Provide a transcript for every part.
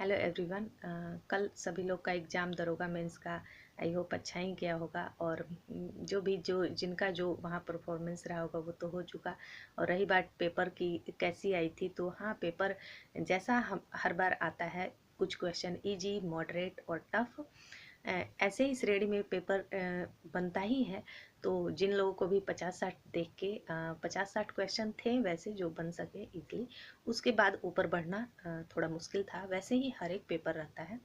Hello everyone. कल सभी लोग का एग्ज़ाम दरोगा मेंस का आई होप अच्छा ही गया होगा। और जो जिनका जो वहाँ परफॉर्मेंस रहा होगा वो तो हो चुका। और रही बात पेपर की कैसी आई थी, तो हाँ, पेपर जैसा हम हर बार आता है, कुछ क्वेश्चन इजी, मॉडरेट और टफ, ऐसे ही श्रेणी में पेपर बनता ही है। तो जिन लोगों को भी 50-60 देख के 50-60 क्वेश्चन थे वैसे जो बन सके इजली, उसके बाद ऊपर बढ़ना थोड़ा मुश्किल था। वैसे ही हर एक पेपर रहता है,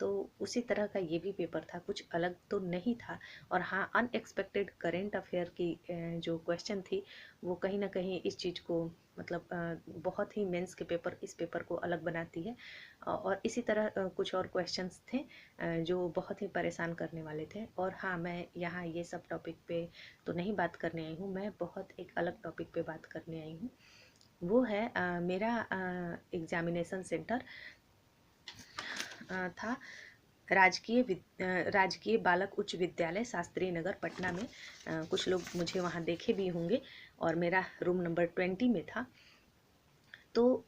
तो उसी तरह का ये भी पेपर था, कुछ अलग तो नहीं था। और हाँ, अनएक्सपेक्टेड करेंट अफेयर की जो क्वेश्चन थी वो कहीं ना कहीं इस चीज़ को मतलब बहुत ही मेंस के पेपर इस पेपर को अलग बनाती है। और इसी तरह कुछ और क्वेश्चंस थे जो बहुत ही परेशान करने वाले थे। और हाँ, मैं यहाँ ये सब टॉपिक पे तो नहीं बात करने आई हूँ, मैं बहुत एक अलग टॉपिक पे बात करने आई हूँ। वो है मेरा एग्जामिनेशन सेंटर था राजकीय बालक उच्च विद्यालय शास्त्री नगर पटना में। कुछ लोग मुझे वहाँ देखे भी होंगे, और मेरा रूम नंबर 20 में था। तो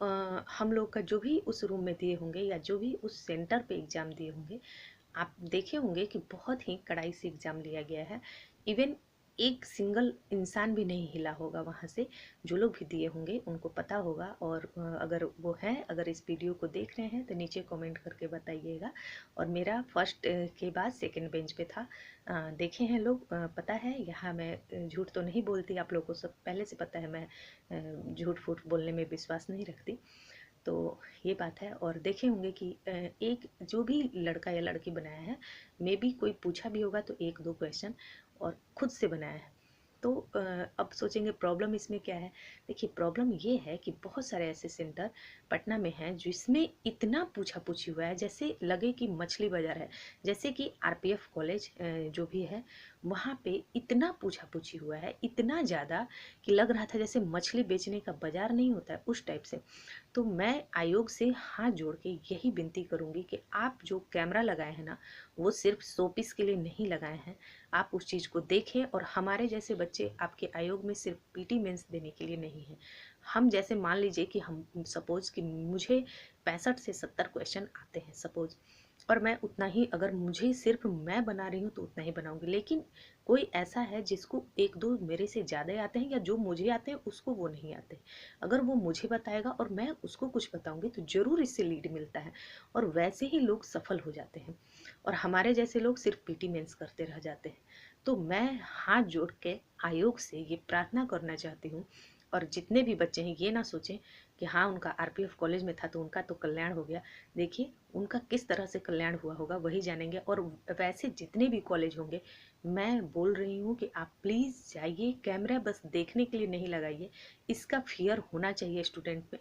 हम लोग का जो भी उस रूम में दिए होंगे या जो भी उस सेंटर पे एग्ज़ाम दिए होंगे, आप देखे होंगे कि बहुत ही कड़ाई से एग्ज़ाम लिया गया है। इवन एक सिंगल इंसान भी नहीं हिला होगा वहाँ से। जो लोग भी दिए होंगे उनको पता होगा। और अगर वो हैं, अगर इस वीडियो को देख रहे हैं तो नीचे कमेंट करके बताइएगा। और मेरा फर्स्ट के बाद सेकंड बेंच पे था। देखे हैं लोग, पता है। यहाँ मैं झूठ तो नहीं बोलती, आप लोगों को सब पहले से पता है, मैं झूठ फूट बोलने में विश्वास नहीं रखती। तो ये बात है। और देखे होंगे कि एक जो भी लड़का या लड़की बनाया है, मे बी कोई पूछा भी होगा तो एक दो क्वेश्चन और खुद से बनाया है। तो अब सोचेंगे प्रॉब्लम इसमें क्या है। देखिए, प्रॉब्लम ये है कि बहुत सारे ऐसे सेंटर पटना में हैं जिसमें इतना पूछा पूछी हुआ है, जैसे लगे कि मछली बाजार है। जैसे कि आरपीएफ कॉलेज जो भी है, वहाँ पे इतना पूछा पूछी हुआ है, इतना ज़्यादा कि लग रहा था जैसे मछली बेचने का बाजार नहीं होता है, उस टाइप से। तो मैं आयोग से हाथ जोड़ के यही विनती करूंगी कि आप जो कैमरा लगाए हैं ना, वो सिर्फ शो पीस के लिए नहीं लगाए हैं। आप उस चीज़ को देखें। और हमारे जैसे बच्चे आपके आयोग में सिर्फ पीटी मेंस देने के लिए नहीं है। हम जैसे मान लीजिए कि हम सपोज कि मुझे 65 से 70 क्वेश्चन आते हैं सपोज, और मैं उतना ही, अगर मुझे सिर्फ मैं बना रही हूँ तो उतना ही बनाऊंगी। लेकिन कोई ऐसा है जिसको एक दो मेरे से ज़्यादा आते हैं, या जो मुझे आते हैं उसको वो नहीं आते। अगर वो मुझे बताएगा और मैं उसको कुछ बताऊंगी तो ज़रूर इससे लीड मिलता है, और वैसे ही लोग सफल हो जाते हैं। और हमारे जैसे लोग सिर्फ पीटी मेंस करते रह जाते हैं। तो मैं हाथ जोड़ के आयोग से ये प्रार्थना करना चाहती हूँ। और जितने भी बच्चे हैं, ये ना सोचें कि हाँ, उनका आरपीएफ कॉलेज में था तो उनका तो कल्याण हो गया। देखिए, उनका किस तरह से कल्याण हुआ होगा वही जानेंगे। और वैसे जितने भी कॉलेज होंगे, मैं बोल रही हूँ कि आप प्लीज़ जाइए, कैमरा बस देखने के लिए नहीं लगाइए। इसका फियर होना चाहिए स्टूडेंट में।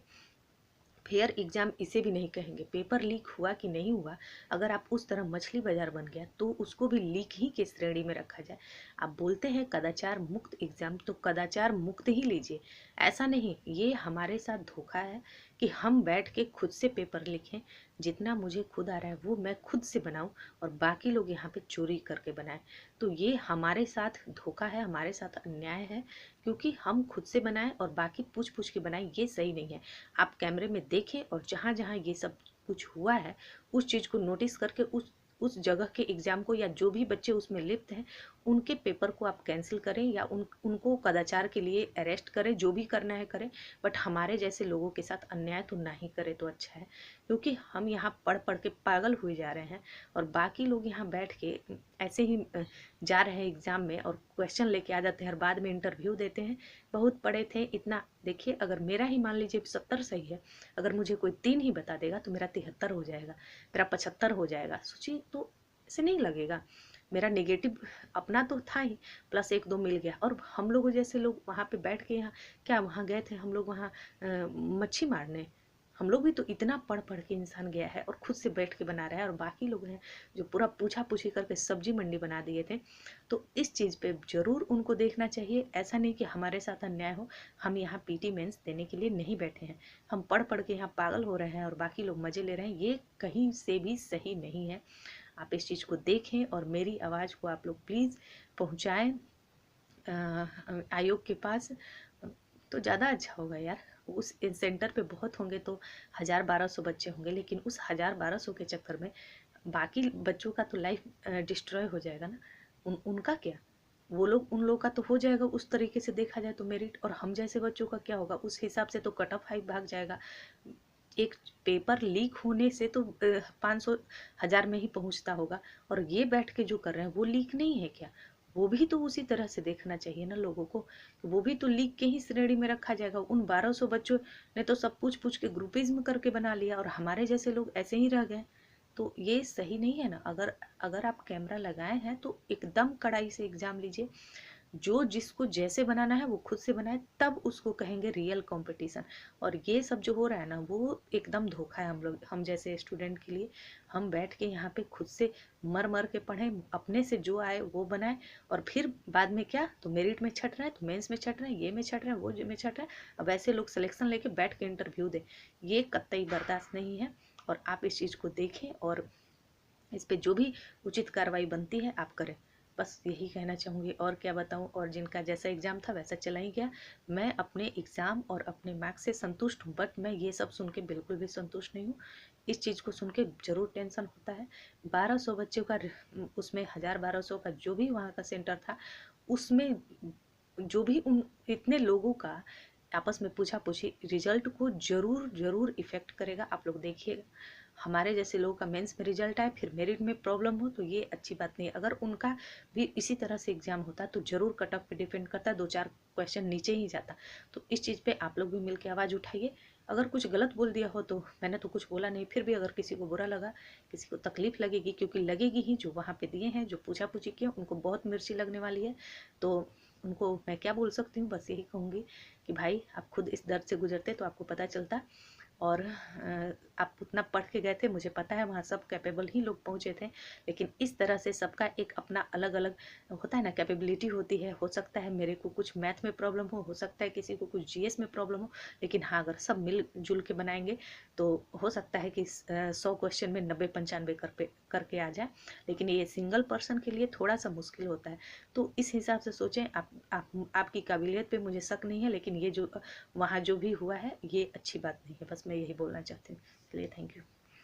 फेयर एग्जाम इसे भी नहीं कहेंगे, पेपर लीक हुआ कि नहीं हुआ, अगर आप उस तरह मछली बाजार बन गया तो उसको भी लीक ही के श्रेणी में रखा जाए। आप बोलते हैं कदाचार मुक्त एग्जाम, तो कदाचार मुक्त ही लीजिए। ऐसा नहीं, ये हमारे साथ धोखा है कि हम बैठ के खुद से पेपर लिखें। जितना मुझे खुद आ रहा है वो मैं खुद से बनाऊं, और बाकी लोग यहाँ पे चोरी करके बनाएं। तो ये हमारे साथ धोखा है, हमारे साथ अन्याय है। क्योंकि हम खुद से बनाएं और बाकी पूछ पूछ के बनाएं, ये सही नहीं है। आप कैमरे में देखें, और जहाँ जहाँ ये सब कुछ हुआ है उस चीज़ को नोटिस करके उस जगह के एग्ज़ाम को, या जो भी बच्चे उसमें लिप्त हैं उनके पेपर को आप कैंसिल करें, या उनको कदाचार के लिए अरेस्ट करें, जो भी करना है करें। बट हमारे जैसे लोगों के साथ अन्याय तो ना ही करें तो अच्छा है। क्योंकि हम यहाँ पढ़ पढ़ के पागल हुए जा रहे हैं, और बाकी लोग यहाँ बैठ के ऐसे ही जा रहे हैं एग्ज़ाम में और क्वेश्चन लेके आ जाते हैं, और बाद में इंटरव्यू देते हैं बहुत पढ़े थे इतना। देखिए, अगर मेरा ही मान लीजिए 70 सही है, अगर मुझे कोई 3 ही बता देगा तो मेरा 73 हो जाएगा, मेरा 75 हो जाएगा। सोचिए, तो ऐसे नहीं लगेगा। मेरा नेगेटिव अपना तो था ही, प्लस एक दो मिल गया। और हम लोग जैसे लोग वहाँ पे बैठ के, यहाँ क्या वहाँ गए थे हम लोग वहाँ मच्छी मारने। हम लोग भी तो इतना पढ़ पढ़ के इंसान गया है और खुद से बैठ के बना रहा है, और बाकी लोग हैं जो पूरा पूछा पूछी करके सब्जी मंडी बना दिए थे। तो इस चीज़ पे ज़रूर उनको देखना चाहिए। ऐसा नहीं कि हमारे साथ अन्याय हो। हम यहाँ पीटी मेंस देने के लिए नहीं बैठे हैं, हम पढ़ पढ़ के यहाँ पागल हो रहे हैं और बाकी लोग मज़े ले रहे हैं। ये कहीं से भी सही नहीं है। आप इस चीज़ को देखें और मेरी आवाज़ को आप लोग प्लीज़ पहुँचाएँ आयोग के पास, तो ज़्यादा अच्छा होगा यार। उस सेंटर पे बहुत होंगे तो 1000-1200 बच्चे होंगे, लेकिन उस 1000-1200 के चक्कर में बाकी बच्चों का तो लाइफ डिस्ट्रॉय हो जाएगा ना। उनका क्या, वो लोग, उन लोगों का तो हो जाएगा उस तरीके से देखा जाए तो मेरिट, और हम जैसे बच्चों का क्या होगा, उस हिसाब से तो कट ऑफ हाई भाग जाएगा। एक पेपर लीक होने से तो 500-1000 में ही पहुंचता होगा, और ये बैठ के जो कर रहे हैं वो लीक नहीं है क्या? वो भी तो उसी तरह से देखना चाहिए ना लोगों को, वो भी तो लीक के ही श्रेणी में रखा जाएगा। उन 1200 बच्चों ने तो सब पूछ पूछ के ग्रुपिज्म करके बना लिया, और हमारे जैसे लोग ऐसे ही रह गए। तो ये सही नहीं है ना। अगर अगर आप कैमरा लगाए हैं तो एकदम कड़ाई से एग्जाम लीजिए, जो जिसको जैसे बनाना है वो खुद से बनाए, तब उसको कहेंगे रियल कंपटीशन। और ये सब जो हो रहा है ना वो एकदम धोखा है हम जैसे स्टूडेंट के लिए। हम बैठ के यहाँ पे खुद से मर मर के पढ़ें, अपने से जो आए वो बनाए, और फिर बाद में क्या, तो मेरिट में छट रहे हैं, तो मेंस में छट रहे हैं, ये में छट रहे हैं, वो में छट रहे हैं। अब ऐसे लोग सिलेक्शन लेके बैठ के इंटरव्यू दे, ये कतई बर्दाश्त नहीं है। और आप इस चीज़ को देखें और इस पे जो भी उचित कार्रवाई बनती है आप करें। बस यही कहना चाहूँगी, और क्या बताऊँ। और जिनका जैसा एग्ज़ाम था वैसा चला ही गया। मैं अपने एग्ज़ाम और अपने मार्क्स से संतुष्ट हूँ, बट मैं ये सब सुन के बिल्कुल भी संतुष्ट नहीं हूँ। इस चीज़ को सुन के ज़रूर टेंशन होता है। 1200 बच्चों का, उसमें 1000-1200 का जो भी वहाँ का सेंटर था, उसमें जो भी उन इतने लोगों का आपस में पूछा पूछी, रिजल्ट को जरूर जरूर इफेक्ट करेगा। आप लोग देखिएगा, हमारे जैसे लोगों का मेंस में रिजल्ट आए फिर मेरिट में प्रॉब्लम हो तो ये अच्छी बात नहीं है। अगर उनका भी इसी तरह से एग्जाम होता तो जरूर कट ऑफ पे डिपेंड करता, 2-4 क्वेश्चन नीचे ही जाता। तो इस चीज़ पे आप लोग भी मिलकर आवाज़ उठाइए। अगर कुछ गलत बोल दिया हो तो मैंने तो कुछ बोला नहीं, फिर भी अगर किसी को बुरा लगा, किसी को तकलीफ लगेगी, क्योंकि लगेगी ही, जो वहाँ पे दिए हैं, जो पूछा पूछी किया, उनको बहुत मिर्ची लगने वाली है। तो उनको मैं क्या बोल सकती हूँ, बस यही कहूँगी कि भाई आप खुद इस दर्द से गुजरते तो आपको पता चलता। और आप उतना पढ़ के गए थे, मुझे पता है वहाँ सब कैपेबल ही लोग पहुँचे थे, लेकिन इस तरह से सबका एक अपना अलग अलग होता है ना, कैपेबिलिटी होती है। हो सकता है मेरे को कुछ मैथ में प्रॉब्लम हो सकता है किसी को कुछ जीएस में प्रॉब्लम हो, लेकिन हाँ अगर सब मिल जुल के बनाएंगे तो हो सकता है कि 100 क्वेश्चन में 90-95 करके आ जाए। लेकिन ये सिंगल पर्सन के लिए थोड़ा सा मुश्किल होता है। तो इस हिसाब से सोचें। आपकी काबिलियत पे मुझे शक नहीं है, लेकिन ये जो वहाँ जो भी हुआ है ये अच्छी बात नहीं है। बस मैं यही बोलना चाहती हूँ। चलिए, थैंक यू।